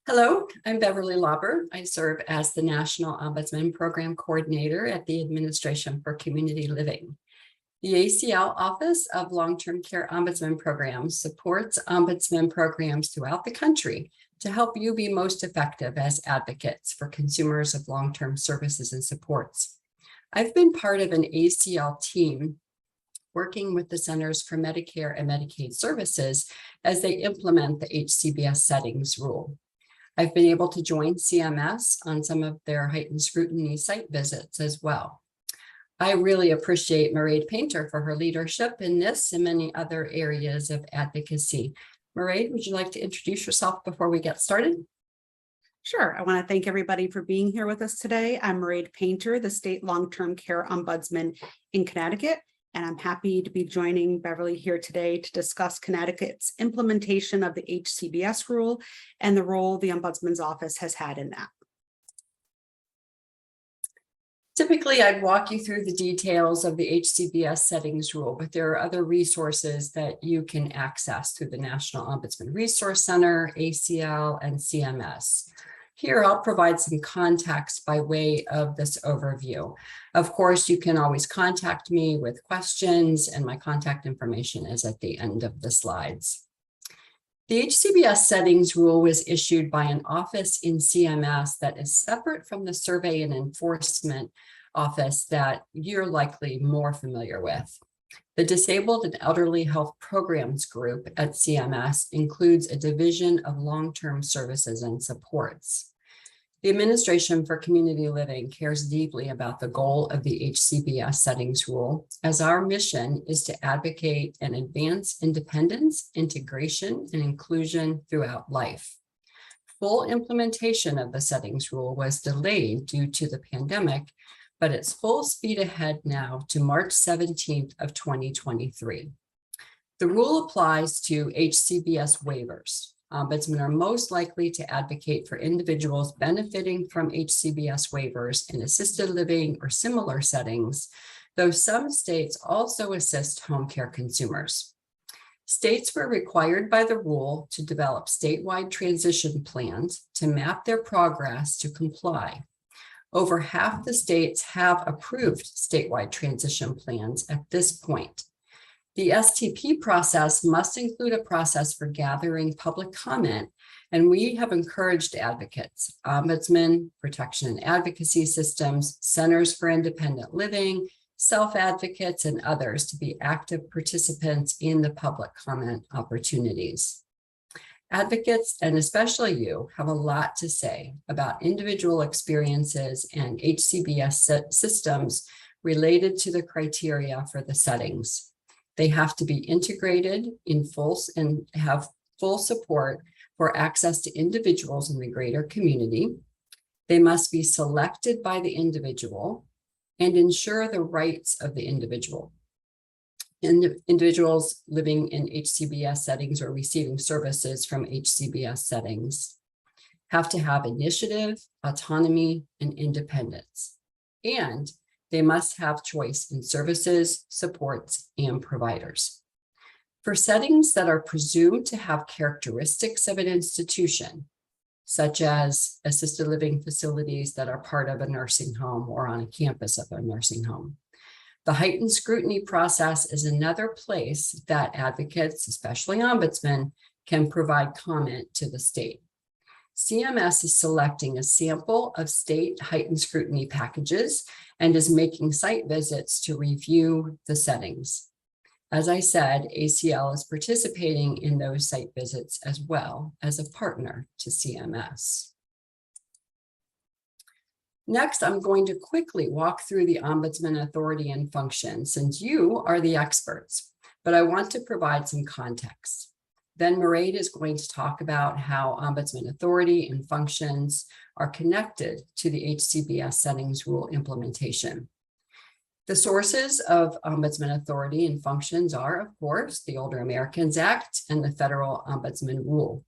Hello, I'm Beverly Lauber. I serve as the National Ombudsman Program Coordinator at the Administration for Community Living. The ACL Office of Long-Term Care Ombudsman Programs supports ombudsman programs throughout the country to help you be most effective as advocates for consumers of long-term services and supports. I've been part of an ACL team working with the Centers for Medicare and Medicaid Services as they implement the HCBS settings rule. I've been able to join CMS on some of their heightened scrutiny site visits as well. I really appreciate Mairead Painter for her leadership in this and many other areas of advocacy. Mairead, would you like to introduce yourself before we get started? Sure. I want to thank everybody for being here with us today. I'm Mairead Painter, the State Long-Term Care Ombudsman in Connecticut, and I'm happy to be joining Beverly here today to discuss Connecticut's implementation of the HCBS rule and the role the Ombudsman's office has had in that. Typically, I'd walk you through the details of the HCBS settings rule, but there are other resources that you can access through the National Ombudsman Resource Center, ACL, and CMS. Here, I'll provide some context by way of this overview. Of course, you can always contact me with questions, and my contact information is at the end of the slides. The HCBS settings rule was issued by an office in CMS that is separate from the Survey and Enforcement Office that you're likely more familiar with. The Disabled and Elderly Health Programs Group at CMS includes a division of long-term services and supports. The Administration for Community Living cares deeply about the goal of the HCBS settings rule, as our mission is to advocate and advance independence, integration, and inclusion throughout life. Full implementation of the settings rule was delayed due to the pandemic, but it's full speed ahead now to March 17th of 2023. The rule applies to HCBS waivers. Ombudsmen are most likely to advocate for individuals benefiting from HCBS waivers in assisted living or similar settings, though some states also assist home care consumers. States were required by the rule to develop statewide transition plans to map their progress to comply. Over half the states have approved statewide transition plans at this point. The STP process must include a process for gathering public comment, and we have encouraged advocates, ombudsmen, protection and advocacy systems, centers for independent living, self-advocates, and others to be active participants in the public comment opportunities. Advocates, and especially you, have a lot to say about individual experiences and HCBS systems related to the criteria for the settings. They have to be integrated in full and have full support for access to individuals in the greater community. They must be selected by the individual and ensure the rights of the individual. Individuals living in HCBS settings or receiving services from HCBS settings have to have initiative, autonomy, and independence. And they must have choice in services, supports, and providers. For settings that are presumed to have characteristics of an institution, such as assisted living facilities that are part of a nursing home or on a campus of a nursing home, the heightened scrutiny process is another place that advocates, especially ombudsmen, can provide comment to the state. CMS is selecting a sample of state heightened scrutiny packages and is making site visits to review the settings. As I said, ACL is participating in those site visits as well as a partner to CMS. Next, I'm going to quickly walk through the Ombudsman authority and function, since you are the experts, but I want to provide some context. Then Mairead is going to talk about how Ombudsman authority and functions are connected to the HCBS settings rule implementation. The sources of Ombudsman authority and functions are, of course, the Older Americans Act and the Federal Ombudsman Rule.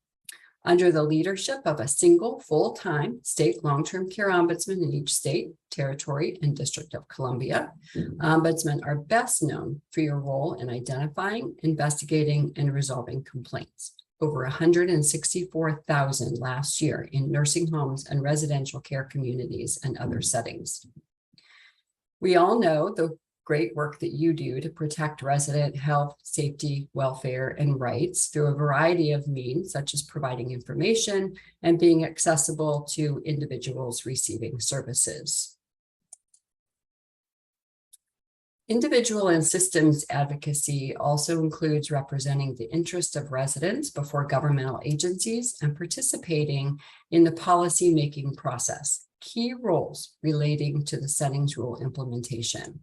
Under the leadership of a single full-time state long-term care ombudsman in each state, territory, and District of Columbia, ombudsmen are best known for your role in identifying, investigating, and resolving complaints. Over 164,000 last year in nursing homes and residential care communities and other settings. We all know the great work that you do to protect resident health, safety, welfare, and rights through a variety of means, such as providing information and being accessible to individuals receiving services. Individual and systems advocacy also includes representing the interests of residents before governmental agencies and participating in the policy-making process, key roles relating to the settings rule implementation.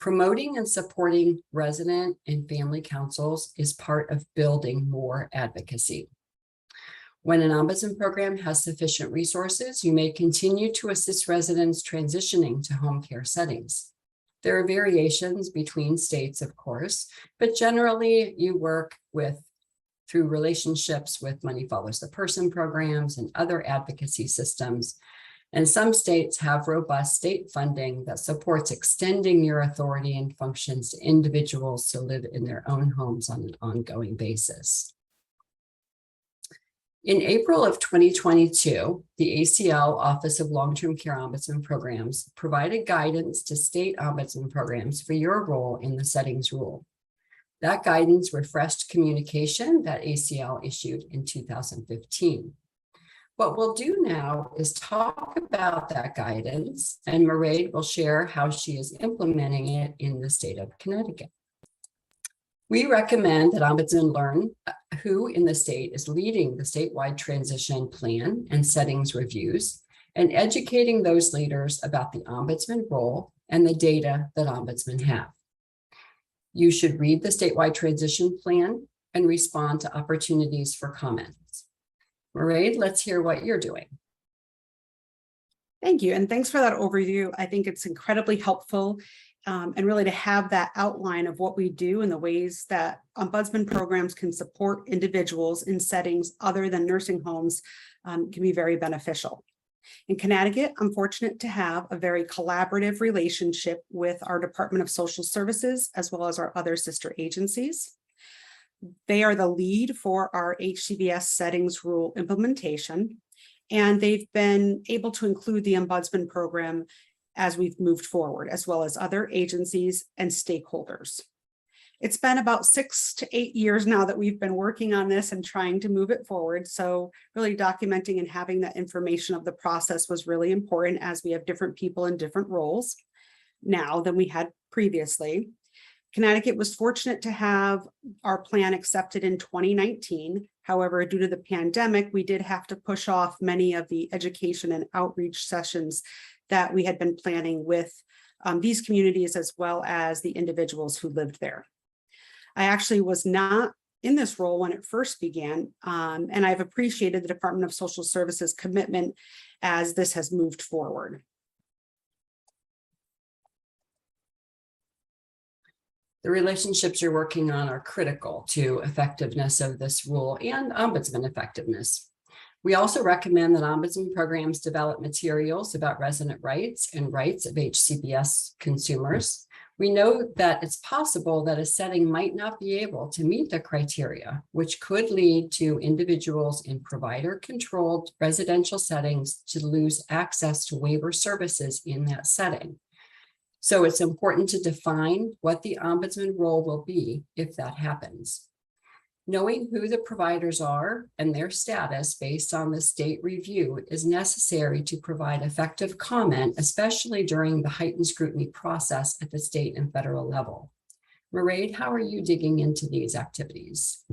Promoting and supporting resident and family councils is part of building more advocacy. When an ombudsman program has sufficient resources, you may continue to assist residents transitioning to home care settings. There are variations between states, of course, but generally you work through relationships with Money Follows the Person programs and other advocacy systems. And some states have robust state funding that supports extending your authority and functions to individuals to live in their own homes on an ongoing basis. In April of 2022, the ACL Office of Long-Term Care Ombudsman Programs provided guidance to state ombudsman programs for your role in the settings rule. That guidance refreshed communication that ACL issued in 2015. What we'll do now is talk about that guidance, and Mairead will share how she is implementing it in the state of Connecticut. We recommend that ombudsmen learn who in the state is leading the statewide transition plan and settings reviews, and educating those leaders about the ombudsman role and the data that ombudsmen have. You should read the statewide transition plan and respond to opportunities for comments. Mairead, let's hear what you're doing. Thank you, and thanks for that overview. I think it's incredibly helpful and really to have that outline of what we do and the ways that ombudsman programs can support individuals in settings other than nursing homes can be very beneficial. In Connecticut, I'm fortunate to have a very collaborative relationship with our Department of Social Services as well as our other sister agencies. They are the lead for our HCBS settings rule implementation, and they've been able to include the ombudsman program as we've moved forward, as well as other agencies and stakeholders. It's been about 6 to 8 years now that we've been working on this and trying to move it forward. So really documenting and having that information of the process was really important, as we have different people in different roles now than we had previously. Connecticut was fortunate to have our plan accepted in 2019. However, due to the pandemic, we did have to push off many of the education and outreach sessions that we had been planning with these communities as well as the individuals who lived there. I actually was not in this role when it first began, and I've appreciated the Department of Social Services commitment as this has moved forward. The relationships you're working on are critical to effectiveness of this rule and ombudsman effectiveness. We also recommend that ombudsman programs develop materials about resident rights and rights of HCBS consumers. We know that it's possible that a setting might not be able to meet the criteria, which could lead to individuals in provider-controlled residential settings to lose access to waiver services in that setting. So it's important to define what the ombudsman role will be if that happens. Knowing who the providers are and their status based on the state review is necessary to provide effective comment, especially during the heightened scrutiny process at the state and federal level. Mairead, how are you digging into these activities?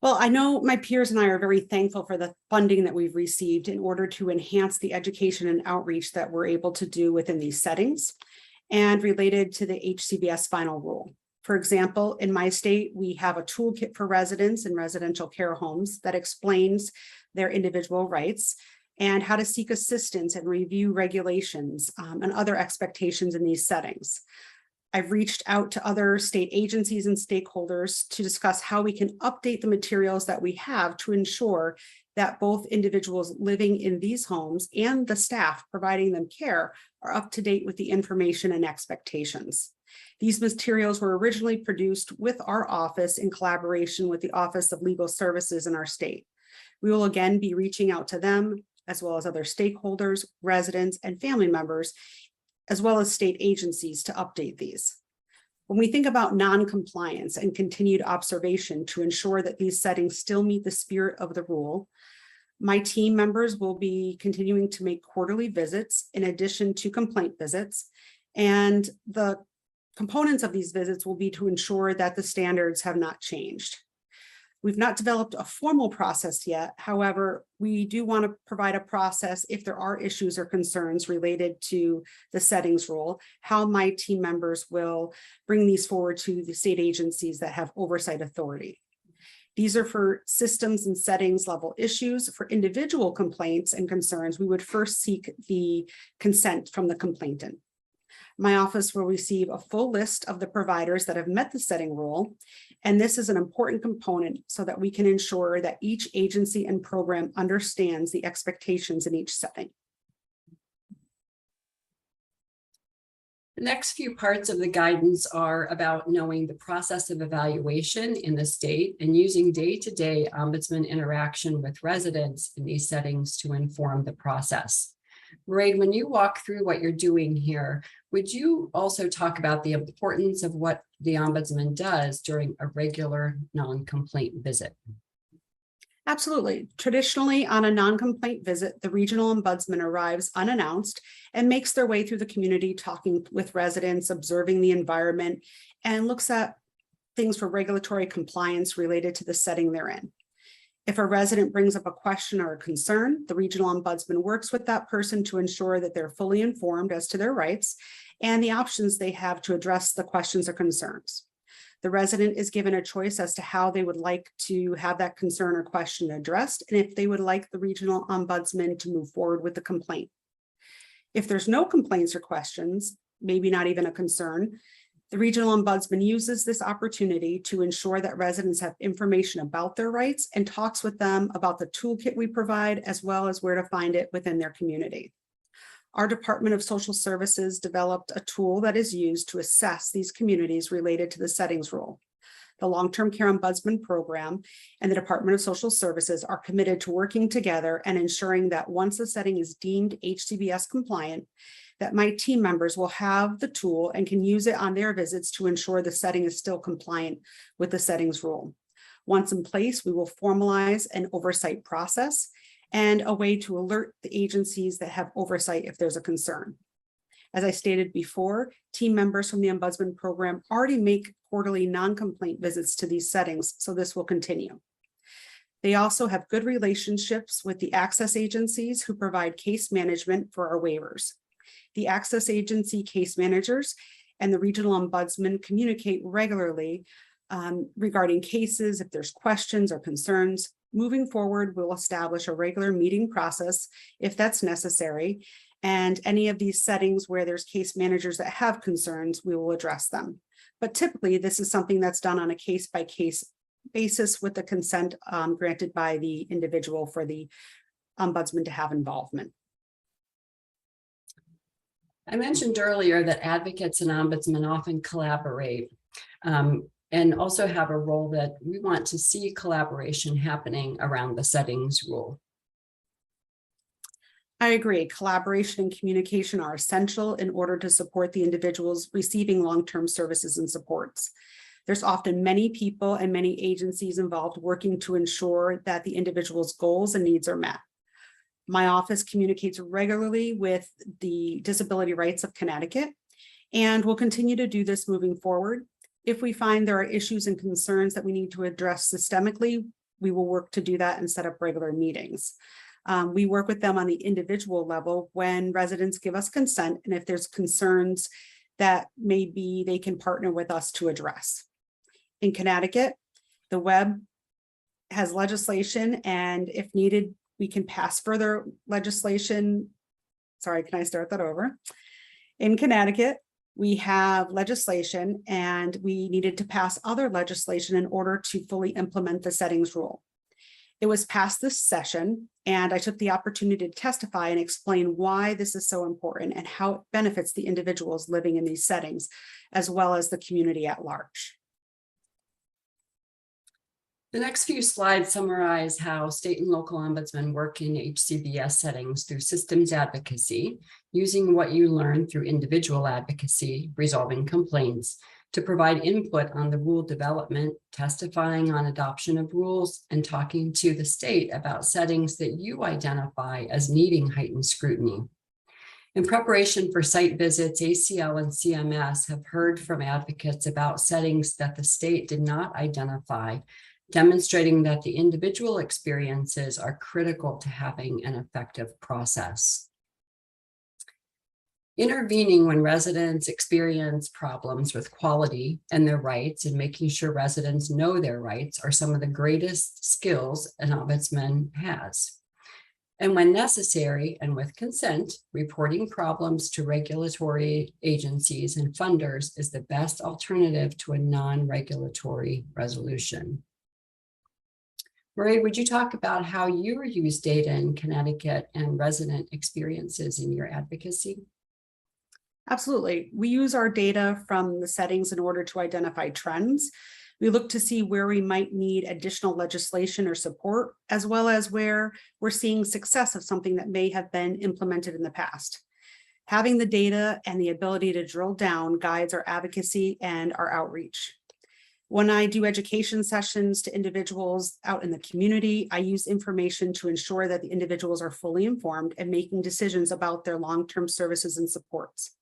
Well, I know my peers and I are very thankful for the funding that we've received in order to enhance the education and outreach that we're able to do within these settings and related to the HCBS final rule. For example, in my state, we have a toolkit for residents in residential care homes that explains their individual rights and how to seek assistance and review regulations and other expectations in these settings. I've reached out to other state agencies and stakeholders to discuss how we can update the materials that we have to ensure that both individuals living in these homes and the staff providing them care are up to date with the information and expectations. These materials were originally produced with our office in collaboration with the Office of Legal Services in our state. We will again be reaching out to them, as well as other stakeholders, residents, and family members, as well as state agencies to update these. When we think about non-compliance and continued observation to ensure that these settings still meet the spirit of the rule, my team members will be continuing to make quarterly visits in addition to complaint visits. And the components of these visits will be to ensure that the standards have not changed. We've not developed a formal process yet. However, we do want to provide a process if there are issues or concerns related to the settings rule, how my team members will bring these forward to the state agencies that have oversight authority. These are for systems and settings level issues. For individual complaints and concerns, we would first seek the consent from the complainant. My office will receive a full list of the providers that have met the setting rule, and this is an important component so that we can ensure that each agency and program understands the expectations in each setting. The next few parts of the guidance are about knowing the process of evaluation in the state and using day-to-day ombudsman interaction with residents in these settings to inform the process. Mairead, when you walk through what you're doing here, would you also talk about the importance of what the ombudsman does during a regular non-complaint visit? Absolutely. Traditionally, on a non-complaint visit, the regional ombudsman arrives unannounced and makes their way through the community, talking with residents, observing the environment, and looks at things for regulatory compliance related to the setting they're in. If a resident brings up a question or a concern, the regional ombudsman works with that person to ensure that they're fully informed as to their rights and the options they have to address the questions or concerns. The resident is given a choice as to how they would like to have that concern or question addressed, and if they would like the regional ombudsman to move forward with the complaint. If there's no complaints or questions, maybe not even a concern, the regional ombudsman uses this opportunity to ensure that residents have information about their rights and talks with them about the toolkit we provide, as well as where to find it within their community. Our Department of Social Services developed a tool that is used to assess these communities related to the settings rule. The Long-Term Care Ombudsman Program and the Department of Social Services are committed to working together and ensuring that once the setting is deemed HCBS compliant, that my team members will have the tool and can use it on their visits to ensure the setting is still compliant with the settings rule. Once in place, we will formalize an oversight process and a way to alert the agencies that have oversight if there's a concern. As I stated before, team members from the Ombudsman Program already make quarterly non-complaint visits to these settings, so this will continue. They also have good relationships with the access agencies who provide case management for our waivers. The access agency case managers and the regional ombudsman communicate regularly regarding cases. If there's questions or concerns, moving forward, we'll establish a regular meeting process if that's necessary. And any of these settings where there's case managers that have concerns, we will address them. But typically, this is something that's done on a case-by-case basis with the consent granted by the individual for the ombudsman to have involvement. I mentioned earlier that advocates and ombudsmen often collaborate and also have a role that we want to see collaboration happening around the settings rule. I agree. Collaboration and communication are essential in order to support the individuals receiving long-term services and supports. There's often many people and many agencies involved working to ensure that the individual's goals and needs are met. My office communicates regularly with the Disability Rights of Connecticut, and will continue to do this moving forward. If we find there are issues and concerns that we need to address systemically, we will work to do that and set up regular meetings. We work with them on the individual level when residents give us consent, and if there's concerns that maybe they can partner with us to address. In Connecticut, the web has legislation, and if needed, we can pass further legislation. Sorry, can I start that over? In Connecticut, We have legislation, and we needed to pass other legislation in order to fully implement the settings rule. It was passed this session, and I took the opportunity to testify and explain why this is so important and how it benefits the individuals living in these settings, as well as the community at large. The next few slides summarize how state and local ombudsmen work in HCBS settings through systems advocacy, using what you learn through individual advocacy, resolving complaints, to provide input on the rule development, testifying on adoption of rules, and talking to the state about settings that you identify as needing heightened scrutiny. In preparation for site visits, ACL and CMS have heard from advocates about settings that the state did not identify, demonstrating that the individual experiences are critical to having an effective process. Intervening when residents experience problems with quality and their rights, and making sure residents know their rights, are some of the greatest skills an ombudsman has. And when necessary and with consent, reporting problems to regulatory agencies and funders is the best alternative to a non-regulatory resolution. Marie, would you talk about how you use data in Connecticut and resident experiences in your advocacy? Absolutely. We use our data from the settings in order to identify trends. We look to see where we might need additional legislation or support, as well as where we're seeing success of something that may have been implemented in the past. Having the data and the ability to drill down guides our advocacy and our outreach. When I do education sessions to individuals out in the community, I use information to ensure that the individuals are fully informed and making decisions about their long-term services and supports.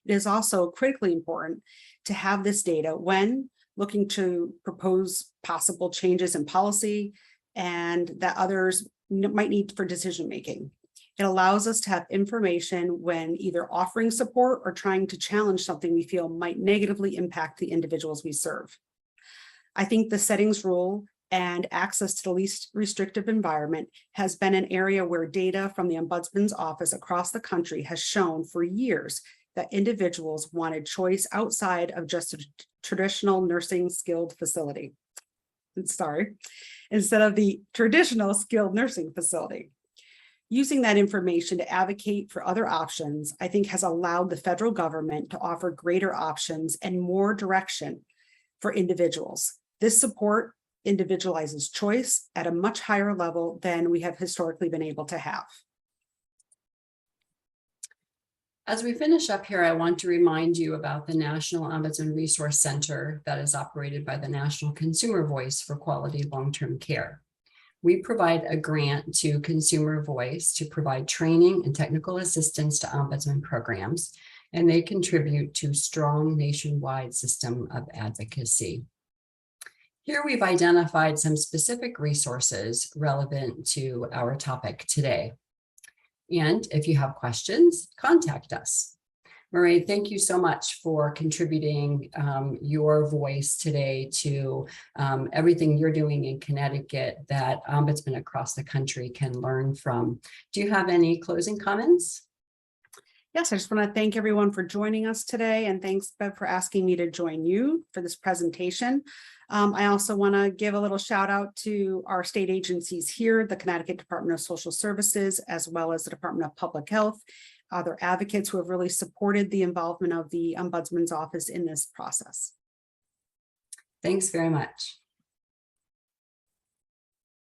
It is also critically important to have this data when looking to propose possible changes in policy and that others might need for decision-making. It allows us to have information when either offering support or trying to challenge something we feel might negatively impact the individuals we serve. I think the settings rule and access to the least restrictive environment has been an area where data from the Ombudsman's office across the country has shown for years that individuals wanted choice outside of just a traditional nursing skilled facility. Instead of the traditional skilled nursing facility. Using that information to advocate for other options, I think, has allowed the federal government to offer greater options and more direction for individuals. This support individualizes choice at a much higher level than we have historically been able to have. As we finish up here, I want to remind you about the National Ombudsman Resource Center that is operated by the National Consumer Voice for Quality Long-Term Care. We provide a grant to Consumer Voice to provide training and technical assistance to ombudsman programs, and they contribute to a strong nationwide system of advocacy. Here we've identified some specific resources relevant to our topic today. And if you have questions, contact us. Marie, thank you so much for contributing your voice today to everything you're doing in Connecticut that ombudsmen across the country can learn from. Do you have any closing comments? Yes, I just want to thank everyone for joining us today, and thanks, Bev, for asking me to join you for this presentation. I also want to give a little shout out to our state agencies here, the Connecticut Department of Social Services, as well as the Department of Public Health, other advocates who have really supported the involvement of the Ombudsman's office in this process. Thanks very much.